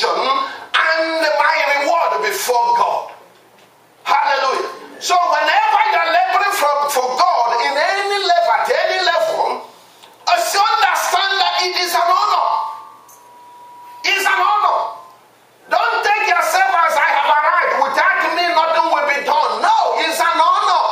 portion and my reward before God. Hallelujah. So whenever you're laboring for God in any level, at any level, understand that it is an honor. It's an honor. Don't take yourself as I have arrived. Without me, nothing will be done. No, it's an honor.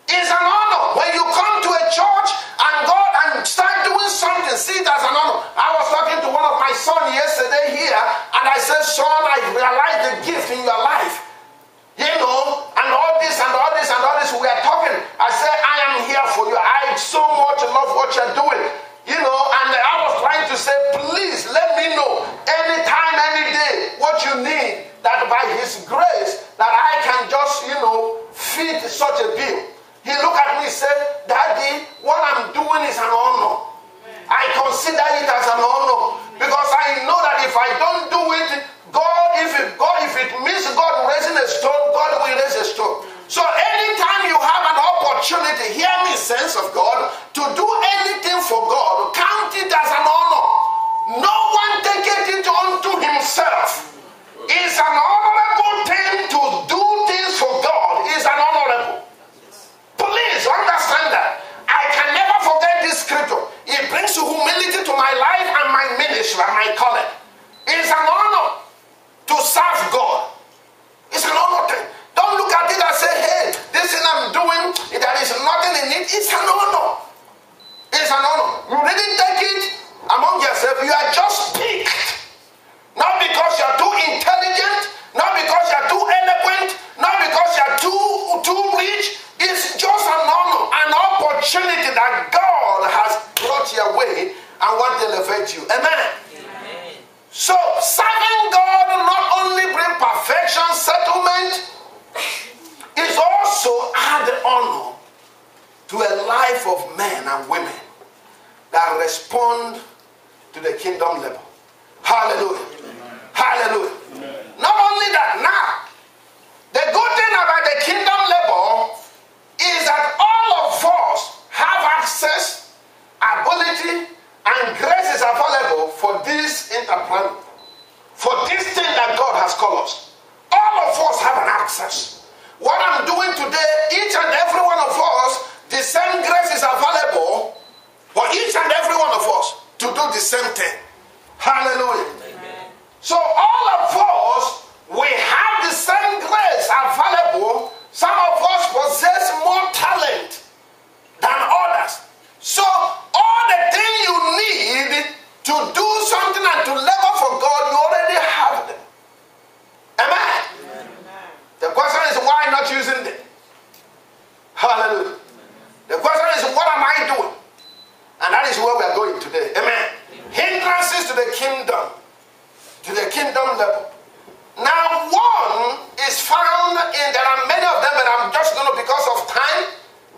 It's an honor. When you come to a church and God and start doing something, see it as an honor. I was talking to one of my sons yesterday here, and I said, son, I realized the gift in your life. You know, and all this and all this and all this. We are talking. I said, I am here for you. I so much love what you're doing. You know, and I was trying to say, please let me know anytime, any day, what you need, that by His grace, that I can just, you know, fit such a bill. He looked at me and said, Daddy, what I'm doing is an honor. I consider it as an honor, because I know that if I don't do it, if it means God raising a stone, God will raise a stone. So anytime you have an opportunity, hear me, saints of God, to do anything for God, count it as an honor. No one taketh it unto himself. It's an honorable thing to do things for God. It's an honorable. Please understand that. I can never forget this scripture. It brings humility to my life and my ministry and my calling. It's an honor to serve God. It's an honor thing. Don't look at it and say, hey, this thing I'm doing, there is nothing in it. It's an honor. It's an honor. You didn't take it among yourself. You are just picked. Not because you're too intelligent, not because you're too eloquent, not because you're too rich. It's just an honor, an opportunity that God has brought your way and want to elevate you. Amen. So, serving God not only bring perfection, settlement, is also add honor to a life of men and women that respond to the kingdom level. Hallelujah. Amen. Hallelujah. Amen. Not only that, now, the good thing about the kingdom level is that all of us have access, ability, and grace is available for this enterprise, for this thing that God has called us. All of us have an access. What I'm doing today, each and every one of us, the same grace is available for each and every one of us to do the same thing. Hallelujah. Amen. So all of us, we have the same grace available. Some of us possess more talent than others. So all the things you need to do something and to labor for God, you already have them. Amen? Amen. The question is, why not using them? Hallelujah. The question is, what am I doing? And that is where we are going today. Amen. Hindrances to the kingdom level. Now, one is found in, there are many of them, but I'm just going to, because of time,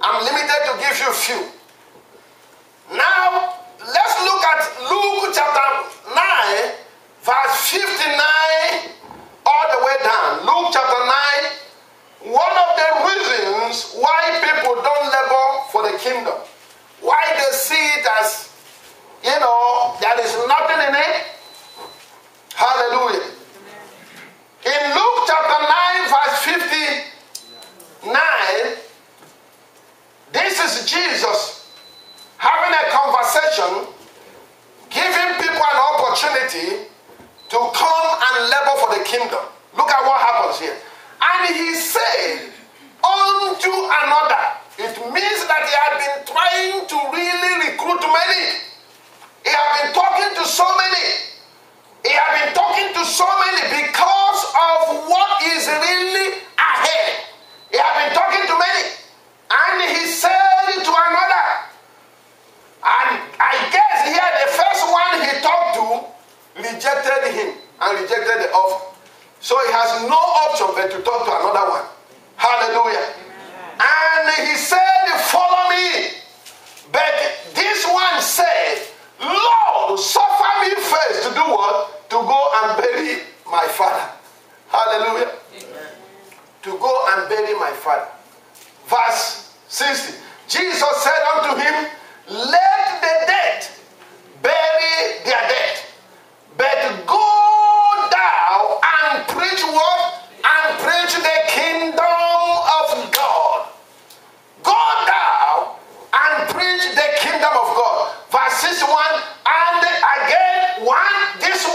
I'm limited to give you a few. Now, let's look at Luke chapter 9, verse 59, all the way down. Luke chapter 9, one of the reasons why people don't labor for the kingdom, why they see it as, you know, there is nothing in it. Hallelujah. In Luke chapter 9, verse 59, this is Jesus having a conversation, giving people an opportunity to come and labor for the kingdom. Look at what happens here. And he said unto another. It means that he had been trying to really recruit many. He had been talking to so many. He had been talking to so many because of what is really ahead. He had been talking to many. And he said to another. And I guess here the first one he talked to rejected him and rejected the offer. So he has no option but to talk to another one. Hallelujah. And he said, follow me. But this one said, Lord, suffer me first to do what? To go and bury my father. Hallelujah. Amen. To go and bury my father. Verse 60. Jesus said unto him, let the dead bury their dead, but go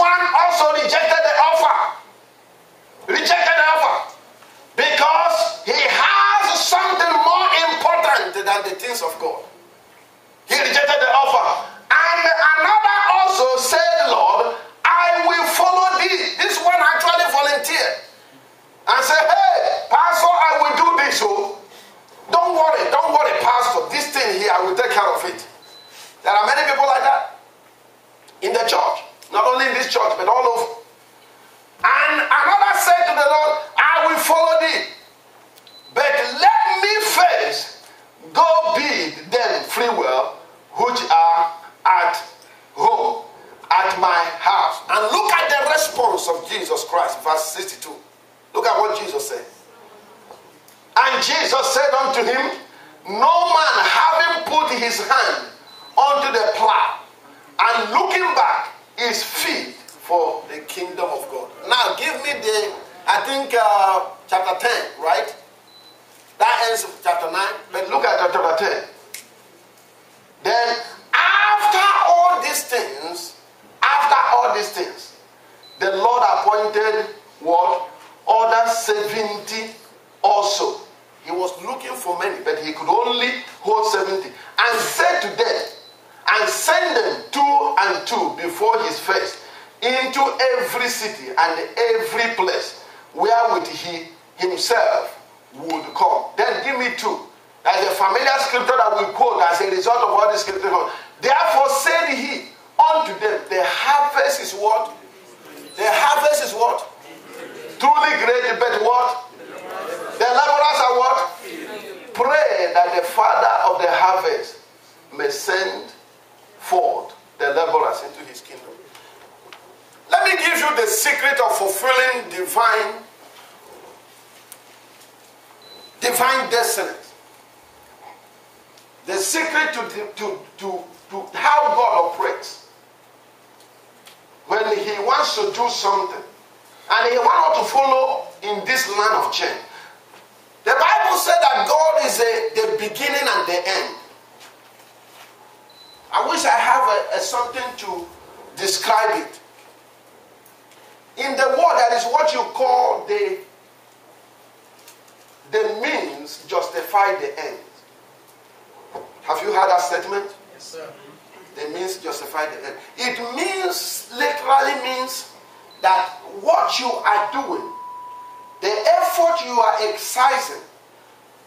one also rejected the offer. Rejected the offer. Because he has something more important than the things of God. He rejected the offer. And another also said, Lord, I will follow thee. This one actually volunteered. And said, hey, Pastor, I will do this. So don't worry, Pastor. This thing here, I will take care of it. There are many people like that in the church. Not only in this church, but all over. And another said to the Lord, I will follow thee. But let me first go bid them free will, which are at home, at my house. And look at the response of Jesus Christ, verse 62. Look at what Jesus said. And Jesus said unto him, no man having put his hand unto the plow and looking back is fit for the kingdom of God. Now give me chapter 10, right? That ends chapter 9. But look at chapter 10. Then after all these things, the Lord appointed what? Other 70 also. He was looking for many, but he could only hold 70. And said to them, and send them 2 and 2 before his face into every city and every place wherewith he himself would come. Then give me 2. That's a familiar scripture that we quote as a result of what the scripture comes. Therefore said he unto them, the harvest is what? The harvest is what? Truly great, but what? The laborers are what? Pray that the Father of the harvest may send forth the laborers into his kingdom. Let me give you the secret of fulfilling divine destiny. The secret to how God operates. When he wants to do something, and he wants to follow in this line of change. The Bible said that God is the beginning and the end. I wish I have something to describe it. In the world, there is what you call the means justify the end. Have you heard that statement? Yes, sir. The means justify the end. It literally means that what you are doing, the effort you are exercising,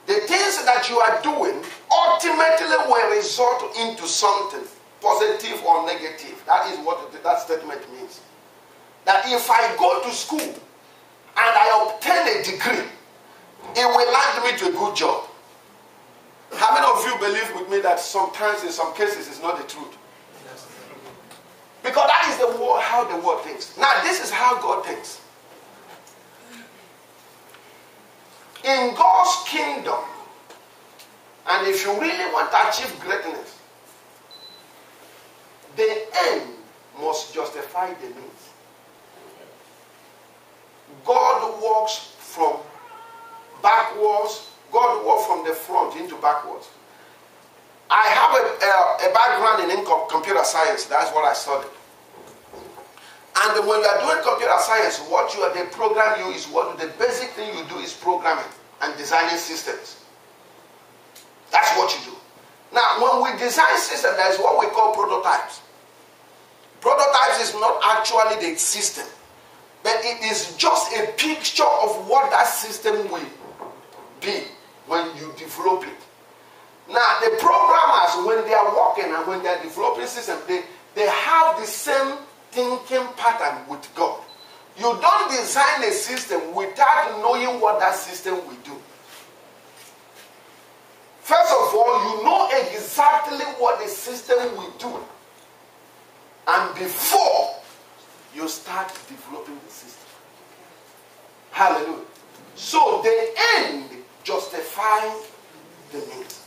the things that you are doing ultimately will result into something positive or negative. That is what that statement means. That if I go to school and I obtain a degree, it will land me to a good job. How many of you believe with me that sometimes in some cases it's not the truth? Because that is the world, how the world thinks. Now this is how God thinks. In God's kingdom, and if you really want to achieve greatness, the end must justify the means. God walks from backwards. God walks from the front into backwards. I have a background in computer science. That's what I studied. And when you are doing computer science, the program the basic thing you do is programming and designing systems. That's what you do. Now, when we design systems, there is what we call prototypes. Prototypes is not actually the system, but it is just a picture of what that system will be when you develop it. Now, the programmers, when they are working and when they are developing systems, they have the same thinking pattern with God. You don't design a system without knowing what that system will do. First of all, you know exactly what the system will do. And before you start developing the system. Hallelujah. So the end justifies the means.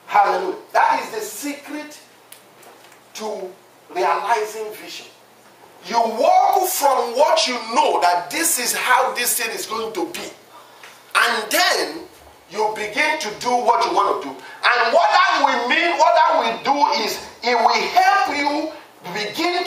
Hallelujah. That is the secret to realizing vision. You walk from what you know that this is how this thing is going to be. And then you begin to do what you want to do. And what that will mean, what that will do is it will help you begin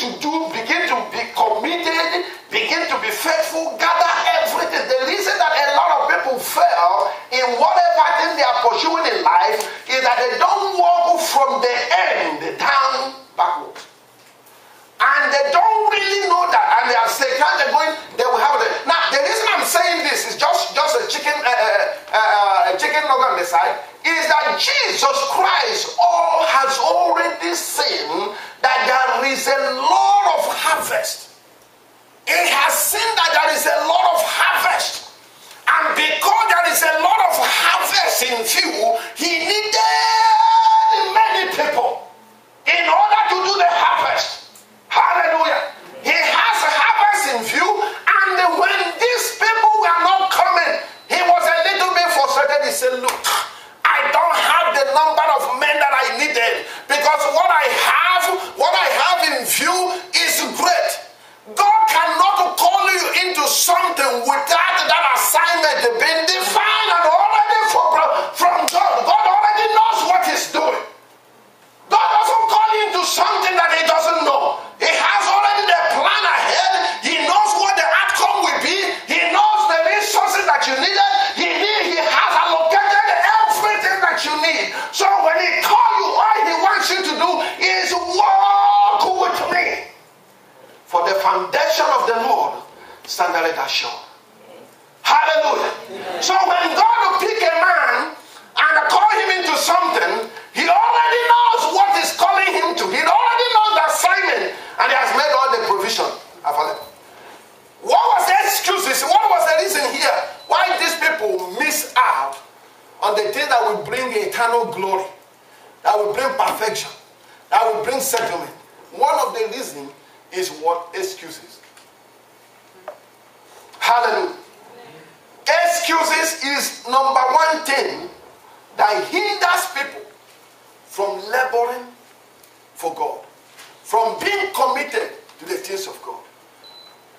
careful, gather everything. The reason that a lot of people fail in whatever thing they are pursuing in life is that they don't walk from the end down backwards. And they don't really know that. And they are saying, they're going, they will have it. Now, the reason I'm saying this is just a chicken nugget on the side, is that Jesus Christ has already seen that there is a lot of harvest. He has seen that there is a lot of harvest. And because there is a lot of harvest in view, he needed many people in order to do the harvest. Hallelujah. He has a harvest in view, and when these people were not coming, he was a little bit frustrated. He said, look, I don't have the number of men that I needed, because what I have in view is great. God cannot call you into something without that assignment being defined and already from God. God already knows what he's doing. God doesn't call you into something that he doesn't know. He has already the plan ahead. He knows what the outcome will be. He knows the resources that you needed. He has allocated everything that you need. So when he calls you, all he wants you to do is walk with me. For the foundation of the Lord standeth assured. Hallelujah. Amen. So when God will pick a man and call him into something, he already knows what he's calling him to. He already knows the assignment, and he has made all the provision. What was the excuses? What was the reason here why these people miss out on the thing that will bring eternal glory, that will bring perfection, that will bring settlement? One of the reasons is what? Excuses. Hallelujah. Excuses is number one thing that hinders people from laboring for God, from being committed to the things of God,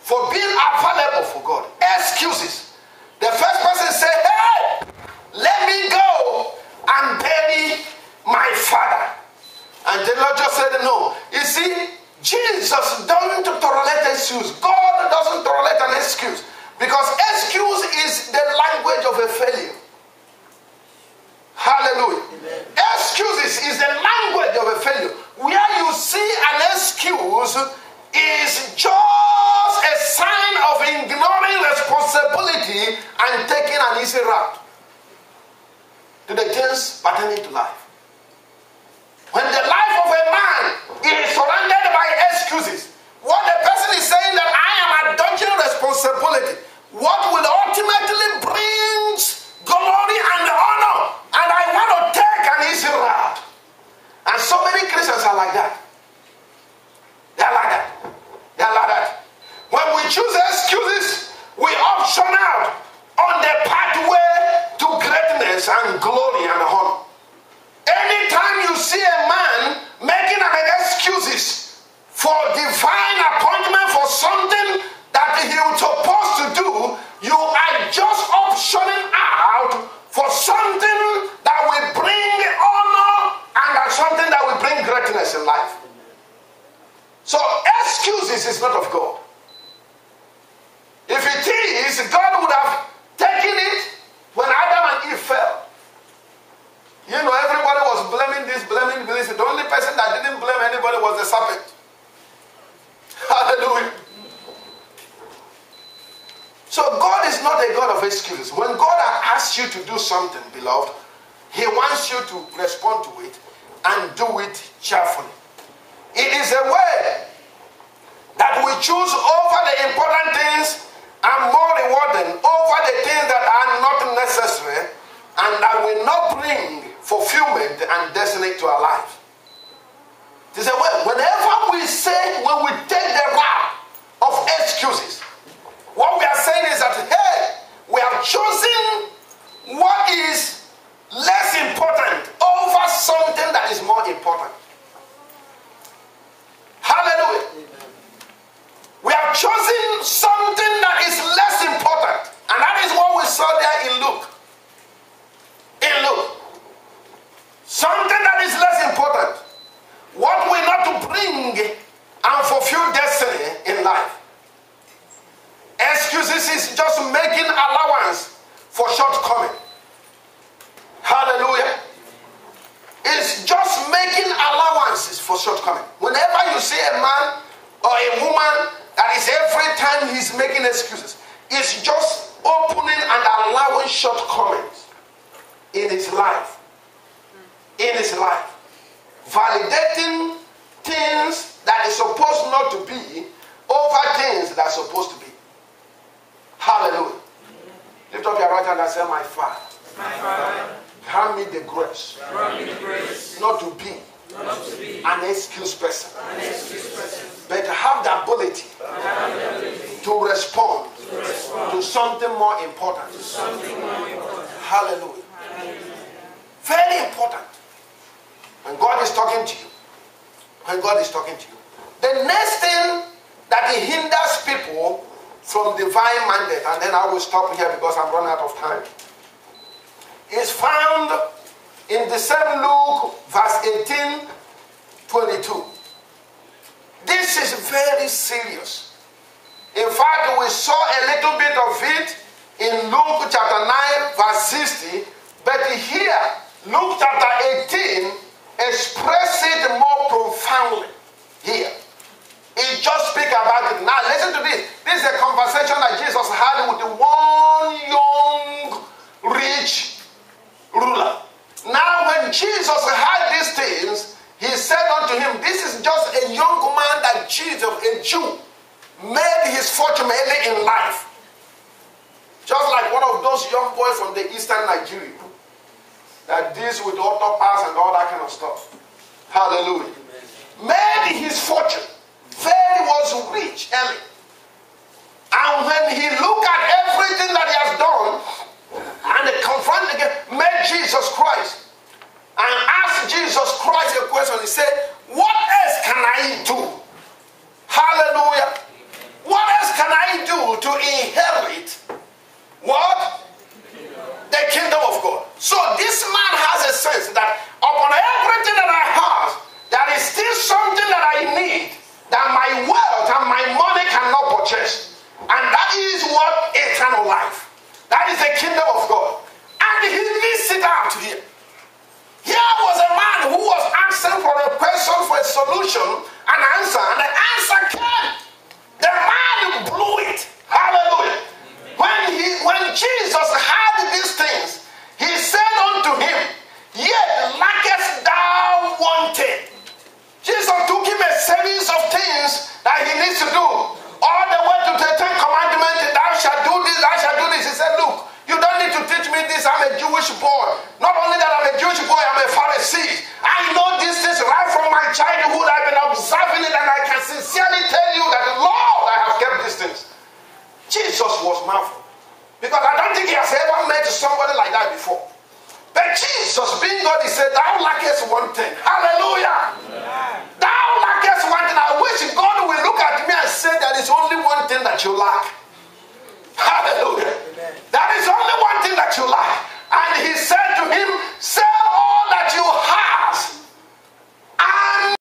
for being available for God. Excuses. The first person say, hey, let me go and bury my father. And the Lord just said no. You see, Jesus doesn't tolerate excuse. God doesn't tolerate an excuse, because excuse is the language of a failure. Hallelujah. Amen. Excuses is the language of a failure. Where you see an excuse is just a sign of ignoring responsibility and taking an easy route to the things pertaining to life. When the life of a man is surrounded by excuses, what the person is saying that I am dodging responsibility, what will ultimately bring glory and honor, and I want to take an easy route. And so many Christians are like that. They're like that. They're like that. When we choose excuses, we option out on the pathway to greatness and glory and honor. Anytime you see a man making an excuses for divine appointment for something that he was supposed to do, you are just optioning out for something that will bring honor and something that will bring greatness in life. So excuses is not of God. If it is, God would have taken it when Adam and Eve fell. You know, everybody was blaming this, blaming this. The only person that didn't blame anybody was the serpent. Hallelujah. So God is not a God of excuses. When God asks you to do something, beloved, he wants you to respond to it and do it cheerfully. It is a way that we choose over the important things and more rewarding over the things that are not necessary and that will not bring fulfillment and destiny to our lives. It is a way. Whenever we say, when we take the route of excuses, what we are saying is that, hey, we have chosen what is less important over something that is more important. Hallelujah. Amen. We have chosen something that is less important. And that is what we saw there in Luke. In Luke. Something that is less important. What we not to bring and fulfill just making allowance for shortcoming. Hallelujah. It's just making allowances for shortcoming. Whenever you see a man or a woman that is every time he's making excuses, it's just opening and allowing shortcomings in his life. In his life. Validating things that is supposed not to be over things that are supposed to be. Hallelujah. Lift up your right hand and say, my Father. My Father. Grant me the grace, not to be an excuse person, but to have the ability to respond to something more important. Hallelujah. Very important. When God is talking to you, when God is talking to you, the next thing that hinders people from divine mandate, and then I will stop here because I'm running out of time, is found in the same Luke verse 18, 22. This is very serious. In fact, we saw a little bit of it in Luke chapter 9 verse 60, but here, Luke chapter 18 expresses it more profoundly here. He just speak about it. Now listen to this. This is a conversation that Jesus had with the one young rich ruler. Now when Jesus heard these things, he said unto him, this is just a young man that Jesus, a Jew, made his fortune early in life. Just like one of those young boys from the eastern Nigeria that deals with autopass and all that kind of stuff. Hallelujah. Made his fortune. Very was rich early. And when he looked at everything that he has done, and they confronted again, met Jesus Christ and asked Jesus Christ a question. He said, what else can I do? Hallelujah. What else can I do to inherit what? The kingdom of God. So this man has a sense that upon everything that I have, there is still something that I need that my wealth and my money cannot purchase. And that is what? Eternal life. That is the kingdom of God. And he lists it out here. Here was a man who was asking for a question, for a solution, an answer, and the answer came. The man blew it. Hallelujah. When Jesus heard these things, he said unto him, yet lackest thou one thing. Jesus took him a series of things that he needs to do. All the way to the 10 commandments, thou shalt do this, thou shalt do this. He said, look, you don't need to teach me this. I'm a Jewish boy. Not only that I'm a Jewish boy, I'm a Pharisee. I know these things right from my childhood. I've been observing it, and I can sincerely tell you that the Lord, I have kept these things. Jesus was marveled. Because I don't think he has ever met somebody like that before. But Jesus, being God, he said, thou lackest one thing. Hallelujah. Yeah. Thou lackest one thing. I wish God will look at me and say, there is only one thing that you lack.